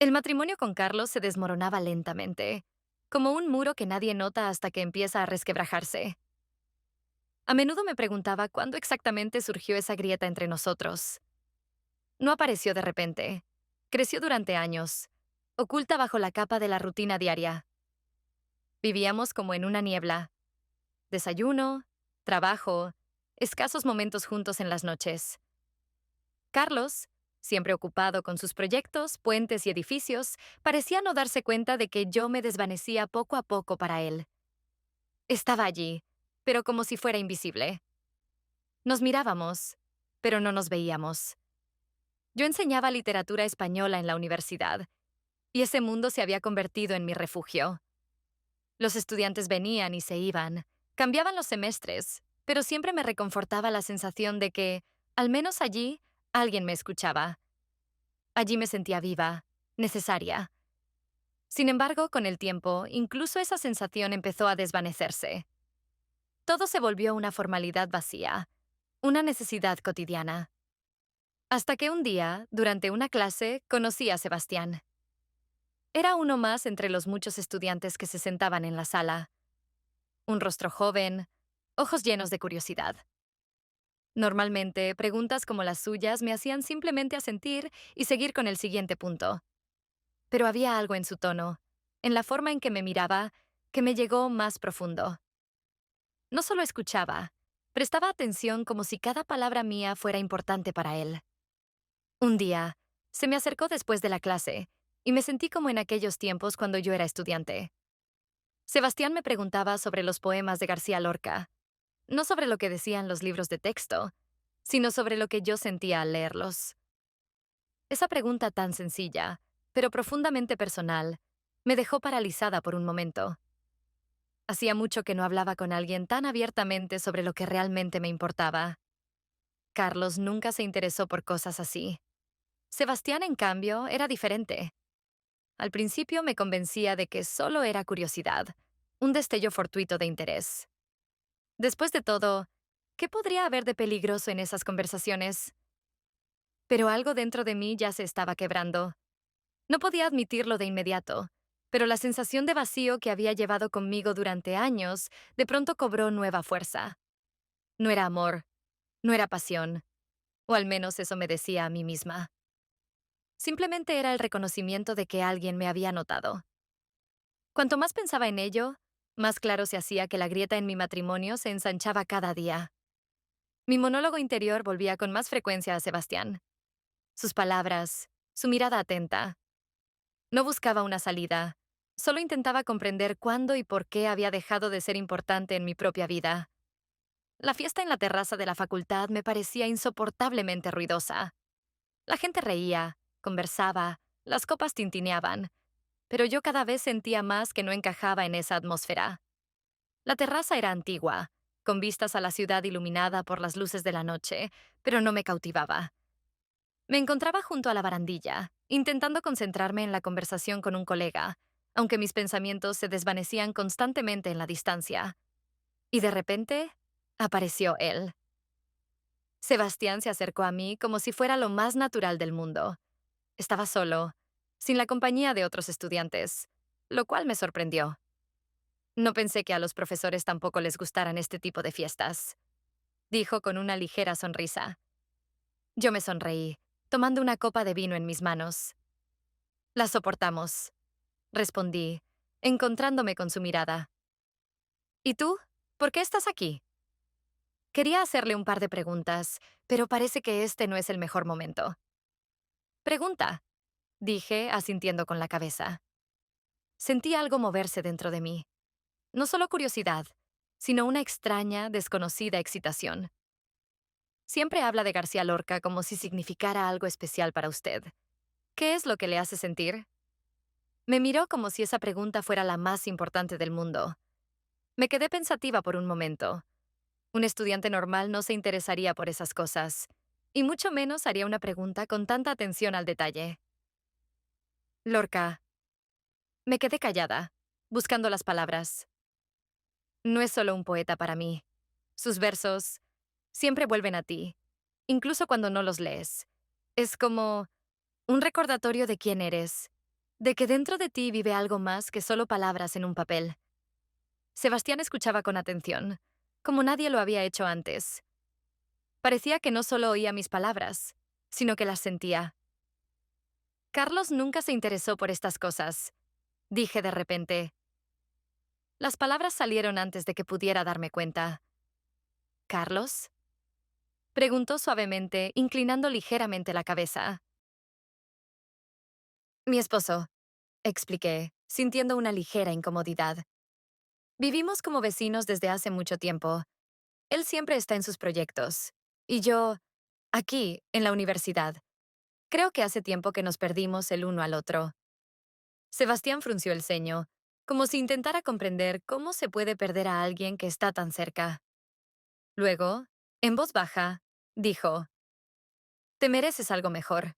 El matrimonio con Carlos se desmoronaba lentamente, como un muro que nadie nota hasta que empieza a resquebrajarse. A menudo me preguntaba cuándo exactamente surgió esa grieta entre nosotros. No apareció de repente. Creció durante años, oculta bajo la capa de la rutina diaria. Vivíamos como en una niebla. Desayuno, trabajo, escasos momentos juntos en las noches. Carlos, siempre ocupado con sus proyectos, puentes y edificios, parecía no darse cuenta de que yo me desvanecía poco a poco para él. Estaba allí, pero como si fuera invisible. Nos mirábamos, pero no nos veíamos. Yo enseñaba literatura española en la universidad, y ese mundo se había convertido en mi refugio. Los estudiantes venían y se iban, cambiaban los semestres, pero siempre me reconfortaba la sensación de que, al menos allí, alguien me escuchaba. Allí me sentía viva, necesaria. Sin embargo, con el tiempo, incluso esa sensación empezó a desvanecerse. Todo se volvió una formalidad vacía, una necesidad cotidiana. Hasta que un día, durante una clase, conocí a Sebastián. Era uno más entre los muchos estudiantes que se sentaban en la sala. Un rostro joven, ojos llenos de curiosidad. Normalmente, preguntas como las suyas me hacían simplemente asentir y seguir con el siguiente punto. Pero había algo en su tono, en la forma en que me miraba, que me llegó más profundo. No solo escuchaba, prestaba atención como si cada palabra mía fuera importante para él. Un día, se me acercó después de la clase, y me sentí como en aquellos tiempos cuando yo era estudiante. Sebastián me preguntaba sobre los poemas de García Lorca, no sobre lo que decían los libros de texto, sino sobre lo que yo sentía al leerlos. Esa pregunta tan sencilla, pero profundamente personal, me dejó paralizada por un momento. Hacía mucho que no hablaba con alguien tan abiertamente sobre lo que realmente me importaba. Carlos nunca se interesó por cosas así. Sebastián, en cambio, era diferente. Al principio me convencía de que solo era curiosidad, un destello fortuito de interés. Después de todo, ¿qué podría haber de peligroso en esas conversaciones? Pero algo dentro de mí ya se estaba quebrando. No podía admitirlo de inmediato, pero la sensación de vacío que había llevado conmigo durante años de pronto cobró nueva fuerza. No era amor, no era pasión, o al menos eso me decía a mí misma. Simplemente era el reconocimiento de que alguien me había notado. Cuanto más pensaba en ello, más claro se hacía que la grieta en mi matrimonio se ensanchaba cada día. Mi monólogo interior volvía con más frecuencia a Sebastián. Sus palabras, su mirada atenta. No buscaba una salida, solo intentaba comprender cuándo y por qué había dejado de ser importante en mi propia vida. La fiesta en la terraza de la facultad me parecía insoportablemente ruidosa. La gente reía, conversaba, las copas tintineaban, pero yo cada vez sentía más que no encajaba en esa atmósfera. La terraza era antigua, con vistas a la ciudad iluminada por las luces de la noche, pero no me cautivaba. Me encontraba junto a la barandilla, intentando concentrarme en la conversación con un colega, aunque mis pensamientos se desvanecían constantemente en la distancia. Y de repente, apareció él. Sebastián se acercó a mí como si fuera lo más natural del mundo. Estaba solo, sin la compañía de otros estudiantes, lo cual me sorprendió. No pensé que a los profesores tampoco les gustaran este tipo de fiestas, dijo con una ligera sonrisa. Yo me sonreí, tomando una copa de vino en mis manos. La soportamos, respondí, encontrándome con su mirada. ¿Y tú? ¿Por qué estás aquí? Quería hacerle un par de preguntas, pero parece que este no es el mejor momento. Pregunta, dije, asintiendo con la cabeza. Sentí algo moverse dentro de mí. No solo curiosidad, sino una extraña, desconocida excitación. Siempre habla de García Lorca como si significara algo especial para usted. ¿Qué es lo que le hace sentir? Me miró como si esa pregunta fuera la más importante del mundo. Me quedé pensativa por un momento. Un estudiante normal no se interesaría por esas cosas, y mucho menos haría una pregunta con tanta atención al detalle. Lorca. Me quedé callada, buscando las palabras. No es solo un poeta para mí. Sus versos siempre vuelven a ti, incluso cuando no los lees. Es como un recordatorio de quién eres De que dentro de ti vive algo más que solo palabras en un papel. Sebastián escuchaba con atención, como nadie lo había hecho antes. Parecía que no solo oía mis palabras, sino que las sentía. Carlos nunca se interesó por estas cosas, dije de repente. Las palabras salieron antes de que pudiera darme cuenta. ¿Carlos? Preguntó suavemente, inclinando ligeramente la cabeza. Mi esposo, expliqué, sintiendo una ligera incomodidad. Vivimos como vecinos desde hace mucho tiempo. Él siempre está en sus proyectos. Y yo, aquí, en la universidad. Creo que hace tiempo que nos perdimos el uno al otro. Sebastián frunció el ceño, como si intentara comprender cómo se puede perder a alguien que está tan cerca. Luego, en voz baja, dijo, «Te mereces algo mejor».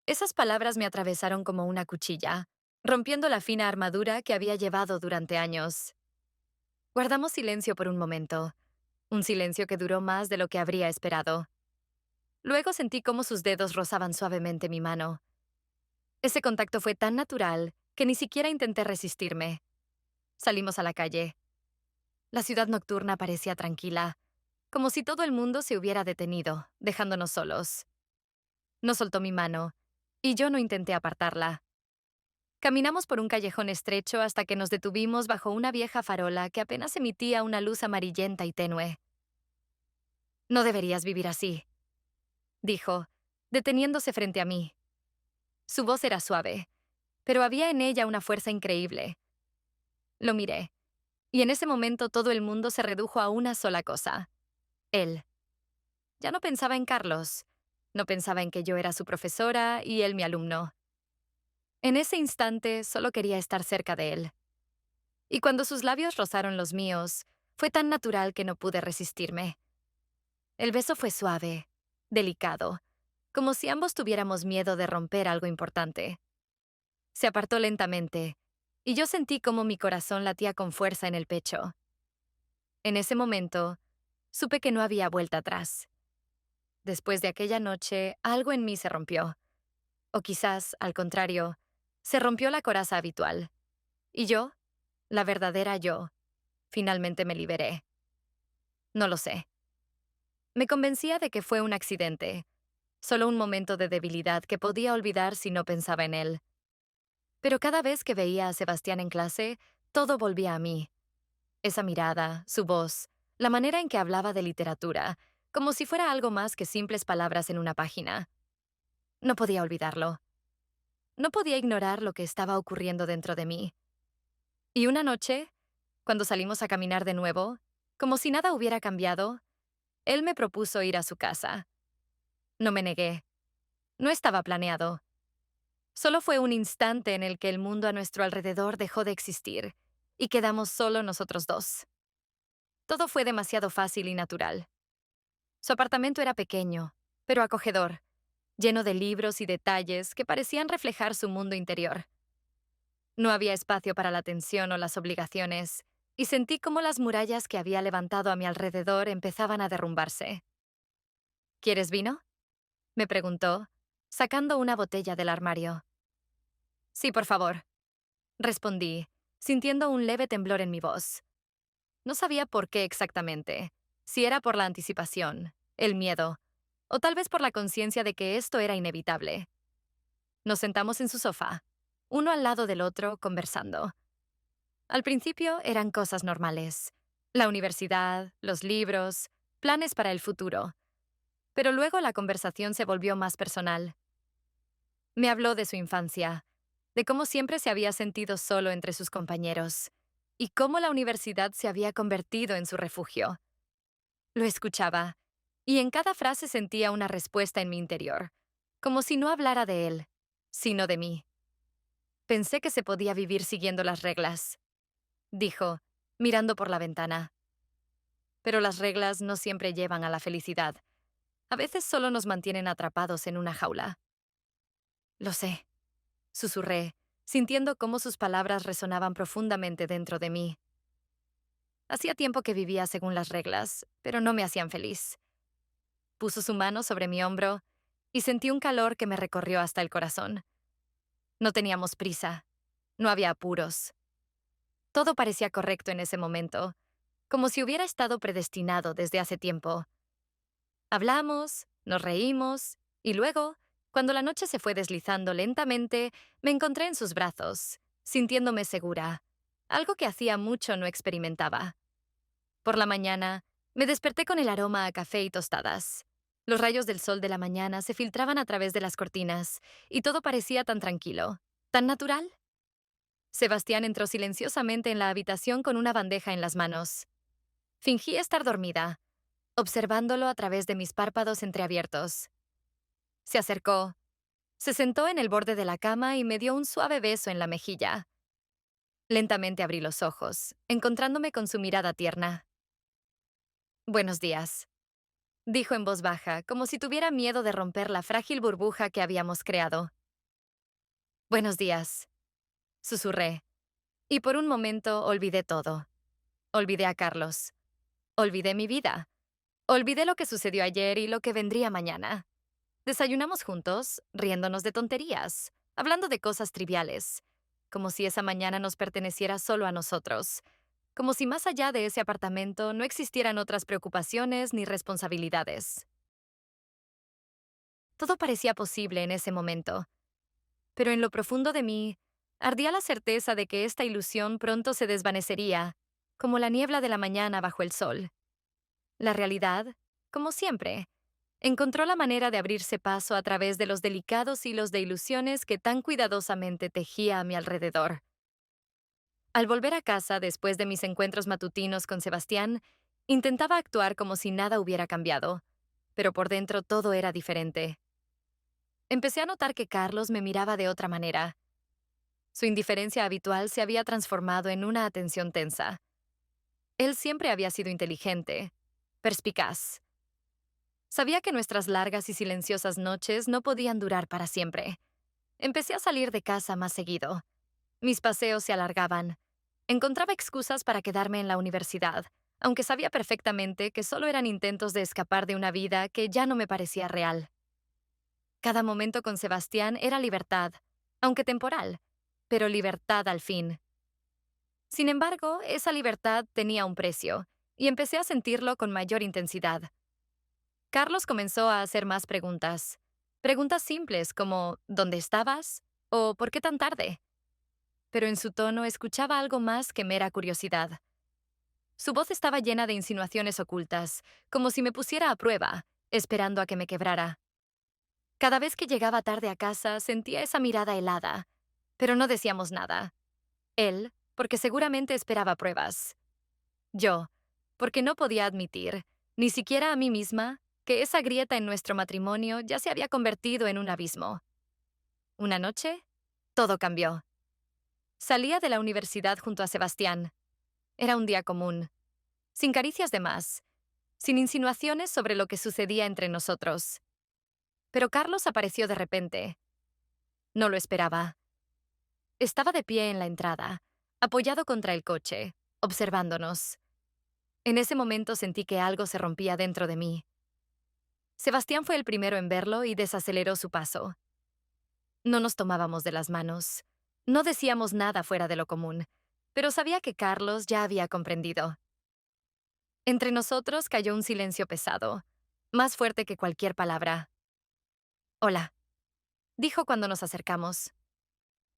Esas palabras me atravesaron como una cuchilla, rompiendo la fina armadura que había llevado durante años. Guardamos silencio por un momento, un silencio que duró más de lo que habría esperado. Luego sentí cómo sus dedos rozaban suavemente mi mano. Ese contacto fue tan natural que ni siquiera intenté resistirme. Salimos a la calle. La ciudad nocturna parecía tranquila, como si todo el mundo se hubiera detenido, dejándonos solos. No soltó mi mano, y yo no intenté apartarla. Caminamos por un callejón estrecho hasta que nos detuvimos bajo una vieja farola que apenas emitía una luz amarillenta y tenue. «No deberías vivir así», dijo, deteniéndose frente a mí. Su voz era suave, pero había en ella una fuerza increíble. Lo miré, y en ese momento todo el mundo se redujo a una sola cosa: él. Ya no pensaba en Carlos, no pensaba en que yo era su profesora y él mi alumno. En ese instante solo quería estar cerca de él. Y cuando sus labios rozaron los míos, fue tan natural que no pude resistirme. El beso fue suave, delicado, como si ambos tuviéramos miedo de romper algo importante. Se apartó lentamente, y yo sentí cómo mi corazón latía con fuerza en el pecho. En ese momento, supe que no había vuelta atrás. Después de aquella noche, algo en mí se rompió. O quizás, al contrario, se rompió la coraza habitual. Y yo, la verdadera yo, finalmente me liberé. No lo sé. Me convencía de que fue un accidente, solo un momento de debilidad que podía olvidar si no pensaba en él. Pero cada vez que veía a Sebastián en clase, todo volvía a mí. Esa mirada, su voz, la manera en que hablaba de literatura, como si fuera algo más que simples palabras en una página. No podía olvidarlo. No podía ignorar lo que estaba ocurriendo dentro de mí. Y una noche, cuando salimos a caminar de nuevo, como si nada hubiera cambiado, él me propuso ir a su casa. No me negué. No estaba planeado. Solo fue un instante en el que el mundo a nuestro alrededor dejó de existir y quedamos solo nosotros dos. Todo fue demasiado fácil y natural. Su apartamento era pequeño, pero acogedor, lleno de libros y detalles que parecían reflejar su mundo interior. No había espacio para la tensión o las obligaciones, y sentí cómo las murallas que había levantado a mi alrededor empezaban a derrumbarse. ¿Quieres vino?, me preguntó, sacando una botella del armario. Sí, por favor, respondí, sintiendo un leve temblor en mi voz. No sabía por qué exactamente, si era por la anticipación, el miedo, o tal vez por la conciencia de que esto era inevitable. Nos sentamos en su sofá, uno al lado del otro, conversando. Al principio eran cosas normales: la universidad, los libros, planes para el futuro. Pero luego la conversación se volvió más personal. Me habló de su infancia, de cómo siempre se había sentido solo entre sus compañeros, y cómo la universidad se había convertido en su refugio. Lo escuchaba, y en cada frase sentía una respuesta en mi interior, como si no hablara de él, sino de mí. Pensé que se podía vivir siguiendo las reglas, dijo, mirando por la ventana. Pero las reglas no siempre llevan a la felicidad. A veces solo nos mantienen atrapados en una jaula. Lo sé, susurré, sintiendo cómo sus palabras resonaban profundamente dentro de mí. Hacía tiempo que vivía según las reglas, pero no me hacían feliz. Puso su mano sobre mi hombro y sentí un calor que me recorrió hasta el corazón. No teníamos prisa. No había apuros. Todo parecía correcto en ese momento, como si hubiera estado predestinado desde hace tiempo. Hablamos, nos reímos, y luego, cuando la noche se fue deslizando lentamente, me encontré en sus brazos, sintiéndome segura, algo que hacía mucho no experimentaba. Por la mañana, me desperté con el aroma a café y tostadas. Los rayos del sol de la mañana se filtraban a través de las cortinas, y todo parecía tan tranquilo, tan natural. Sebastián entró silenciosamente en la habitación con una bandeja en las manos. Fingí estar dormida, observándolo a través de mis párpados entreabiertos. Se acercó, se sentó en el borde de la cama y me dio un suave beso en la mejilla. Lentamente abrí los ojos, encontrándome con su mirada tierna. «Buenos días», dijo en voz baja, como si tuviera miedo de romper la frágil burbuja que habíamos creado. «Buenos días», susurré, y por un momento olvidé todo. Olvidé a Carlos. Olvidé mi vida. Olvidé lo que sucedió ayer y lo que vendría mañana. Desayunamos juntos, riéndonos de tonterías, hablando de cosas triviales, como si esa mañana nos perteneciera solo a nosotros, como si más allá de ese apartamento no existieran otras preocupaciones ni responsabilidades. Todo parecía posible en ese momento, pero en lo profundo de mí ardía la certeza de que esta ilusión pronto se desvanecería, como la niebla de la mañana bajo el sol. La realidad, como siempre, encontró la manera de abrirse paso a través de los delicados hilos de ilusiones que tan cuidadosamente tejía a mi alrededor. Al volver a casa después de mis encuentros matutinos con Sebastián, intentaba actuar como si nada hubiera cambiado, pero por dentro todo era diferente. Empecé a notar que Carlos me miraba de otra manera. Su indiferencia habitual se había transformado en una atención tensa. Él siempre había sido inteligente, perspicaz. Sabía que nuestras largas y silenciosas noches no podían durar para siempre. Empecé a salir de casa más seguido. Mis paseos se alargaban. Encontraba excusas para quedarme en la universidad, aunque sabía perfectamente que solo eran intentos de escapar de una vida que ya no me parecía real. Cada momento con Sebastián era libertad, aunque temporal, pero libertad al fin. Sin embargo, esa libertad tenía un precio, y empecé a sentirlo con mayor intensidad. Carlos comenzó a hacer más preguntas. Preguntas simples como ¿dónde estabas? ¿O por qué tan tarde? Pero en su tono escuchaba algo más que mera curiosidad. Su voz estaba llena de insinuaciones ocultas, como si me pusiera a prueba, esperando a que me quebrara. Cada vez que llegaba tarde a casa sentía esa mirada helada, pero no decíamos nada. Él, porque seguramente esperaba pruebas. Yo, porque no podía admitir, ni siquiera a mí misma, que esa grieta en nuestro matrimonio ya se había convertido en un abismo. Una noche, todo cambió. Salía de la universidad junto a Sebastián. Era un día común, sin caricias de más, sin insinuaciones sobre lo que sucedía entre nosotros. Pero Carlos apareció de repente. No lo esperaba. Estaba de pie en la entrada, apoyado contra el coche, observándonos. En ese momento sentí que algo se rompía dentro de mí. Sebastián fue el primero en verlo y desaceleró su paso. No nos tomábamos de las manos. No decíamos nada fuera de lo común, pero sabía que Carlos ya había comprendido. Entre nosotros cayó un silencio pesado, más fuerte que cualquier palabra. «Hola», dijo cuando nos acercamos.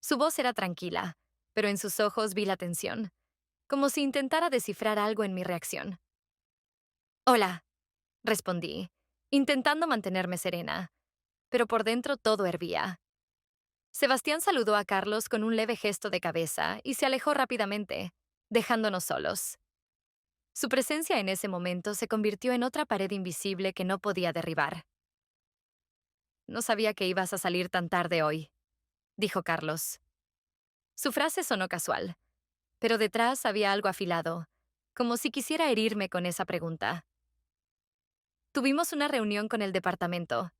Su voz era tranquila, pero en sus ojos vi la tensión, como si intentara descifrar algo en mi reacción. «Hola», respondí, intentando mantenerme serena, pero por dentro todo hervía. Sebastián saludó a Carlos con un leve gesto de cabeza y se alejó rápidamente, dejándonos solos. Su presencia en ese momento se convirtió en otra pared invisible que no podía derribar. «No sabía que ibas a salir tan tarde hoy», dijo Carlos. Su frase sonó casual, pero detrás había algo afilado, como si quisiera herirme con esa pregunta. «Tuvimos una reunión con el departamento»,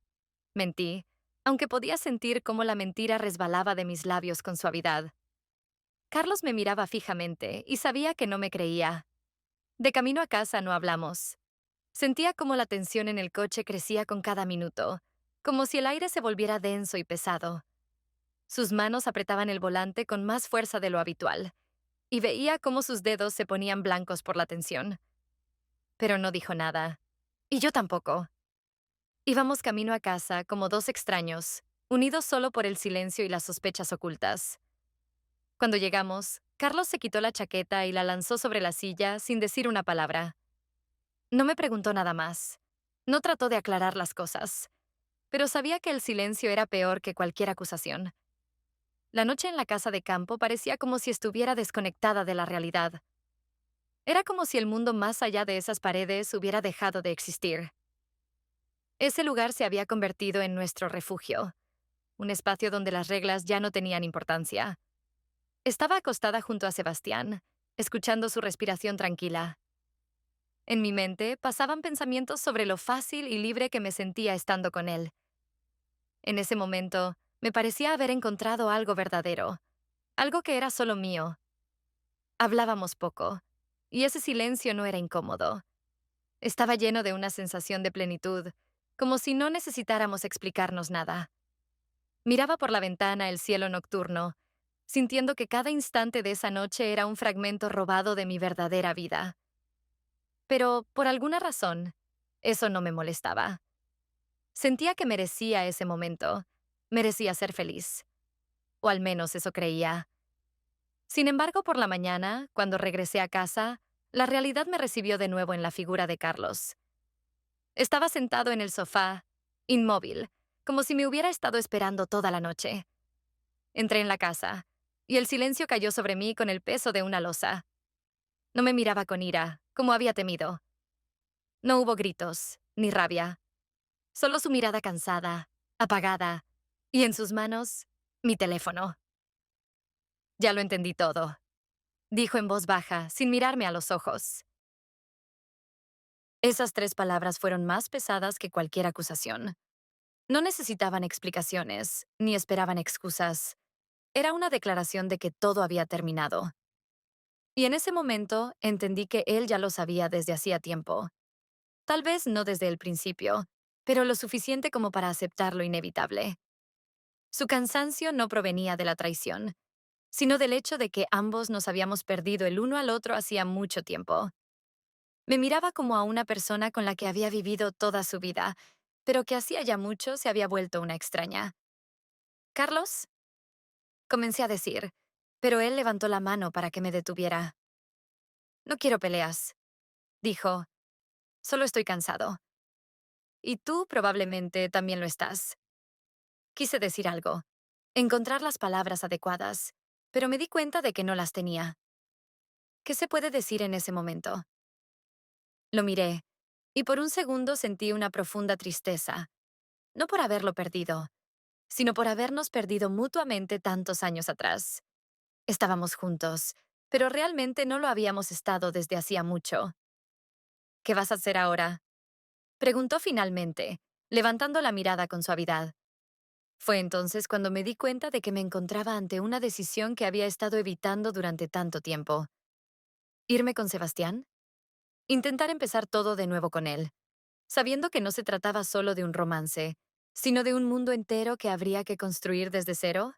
mentí, aunque podía sentir cómo la mentira resbalaba de mis labios con suavidad. Carlos me miraba fijamente y sabía que no me creía. De camino a casa no hablamos. Sentía cómo la tensión en el coche crecía con cada minuto, como si el aire se volviera denso y pesado. Sus manos apretaban el volante con más fuerza de lo habitual, y veía cómo sus dedos se ponían blancos por la tensión. Pero no dijo nada. Y yo tampoco. Íbamos camino a casa como dos extraños, unidos solo por el silencio y las sospechas ocultas. Cuando llegamos, Carlos se quitó la chaqueta y la lanzó sobre la silla sin decir una palabra. No me preguntó nada más. No trató de aclarar las cosas, pero sabía que el silencio era peor que cualquier acusación. La noche en la casa de campo parecía como si estuviera desconectada de la realidad. Era como si el mundo más allá de esas paredes hubiera dejado de existir. Ese lugar se había convertido en nuestro refugio, un espacio donde las reglas ya no tenían importancia. Estaba acostada junto a Sebastián, escuchando su respiración tranquila. En mi mente pasaban pensamientos sobre lo fácil y libre que me sentía estando con él. En ese momento, me parecía haber encontrado algo verdadero, algo que era solo mío. Hablábamos poco, y ese silencio no era incómodo. Estaba lleno de una sensación de plenitud, como si no necesitáramos explicarnos nada. Miraba por la ventana el cielo nocturno, sintiendo que cada instante de esa noche era un fragmento robado de mi verdadera vida. Pero, por alguna razón, eso no me molestaba. Sentía que merecía ese momento, merecía ser feliz, o al menos eso creía. Sin embargo, por la mañana, cuando regresé a casa, la realidad me recibió de nuevo en la figura de Carlos. Estaba sentado en el sofá, inmóvil, como si me hubiera estado esperando toda la noche. Entré en la casa, y el silencio cayó sobre mí con el peso de una losa. No me miraba con ira, como había temido. No hubo gritos, ni rabia, solo su mirada cansada, apagada, y en sus manos, mi teléfono. Ya lo entendí todo, dijo en voz baja, sin mirarme a los ojos. Esas 3 palabras fueron más pesadas que cualquier acusación. No necesitaban explicaciones, ni esperaban excusas. Era una declaración de que todo había terminado. Y en ese momento entendí que él ya lo sabía desde hacía tiempo. Tal vez no desde el principio, pero lo suficiente como para aceptar lo inevitable. Su cansancio no provenía de la traición, sino del hecho de que ambos nos habíamos perdido el uno al otro hacía mucho tiempo. Me miraba como a una persona con la que había vivido toda su vida, pero que hacía ya mucho se había vuelto una extraña. «Carlos», comencé a decir, pero él levantó la mano para que me detuviera. «No quiero peleas», dijo. «Solo estoy cansado. Y tú probablemente también lo estás». Quise decir algo, encontrar las palabras adecuadas, pero me di cuenta de que no las tenía. ¿Qué se puede decir en ese momento? Lo miré, y por un segundo sentí una profunda tristeza, no por haberlo perdido, sino por habernos perdido mutuamente tantos años atrás. Estábamos juntos, pero realmente no lo habíamos estado desde hacía mucho. «¿Qué vas a hacer ahora?», preguntó finalmente, levantando la mirada con suavidad. Fue entonces cuando me di cuenta de que me encontraba ante una decisión que había estado evitando durante tanto tiempo. ¿Irme con Sebastián? Intentar empezar todo de nuevo con él, sabiendo que no se trataba solo de un romance, sino de un mundo entero que habría que construir desde cero.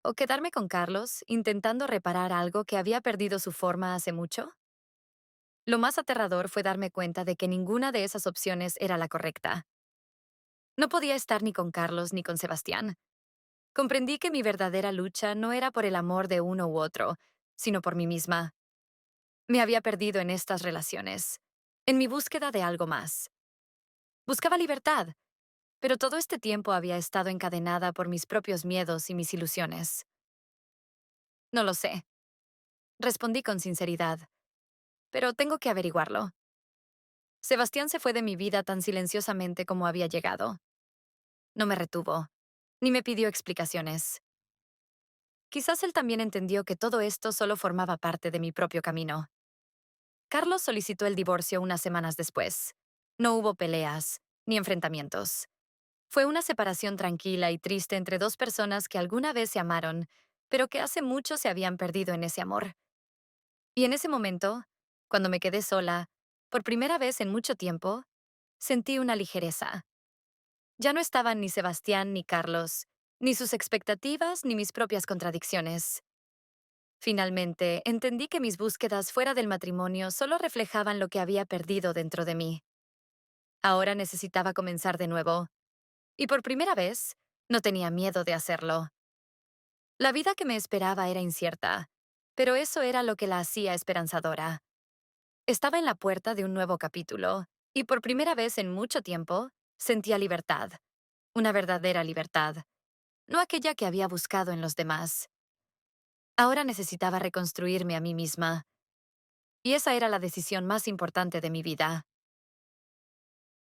¿O quedarme con Carlos, intentando reparar algo que había perdido su forma hace mucho? Lo más aterrador fue darme cuenta de que ninguna de esas opciones era la correcta. No podía estar ni con Carlos ni con Sebastián. Comprendí que mi verdadera lucha no era por el amor de uno u otro, sino por mí misma. Me había perdido en estas relaciones, en mi búsqueda de algo más. Buscaba libertad, pero todo este tiempo había estado encadenada por mis propios miedos y mis ilusiones. No lo sé, respondí con sinceridad, pero tengo que averiguarlo. Sebastián se fue de mi vida tan silenciosamente como había llegado. No me retuvo, ni me pidió explicaciones. Quizás él también entendió que todo esto solo formaba parte de mi propio camino. Carlos solicitó el divorcio unas semanas después. No hubo peleas, ni enfrentamientos. Fue una separación tranquila y triste entre dos personas que alguna vez se amaron, pero que hace mucho se habían perdido en ese amor. Y en ese momento, cuando me quedé sola, por primera vez en mucho tiempo, sentí una ligereza. Ya no estaban ni Sebastián ni Carlos, ni sus expectativas ni mis propias contradicciones. Finalmente, entendí que mis búsquedas fuera del matrimonio solo reflejaban lo que había perdido dentro de mí. Ahora necesitaba comenzar de nuevo, y por primera vez, no tenía miedo de hacerlo. La vida que me esperaba era incierta, pero eso era lo que la hacía esperanzadora. Estaba en la puerta de un nuevo capítulo, y por primera vez en mucho tiempo, sentía libertad, una verdadera libertad, no aquella que había buscado en los demás. Ahora necesitaba reconstruirme a mí misma, y esa era la decisión más importante de mi vida.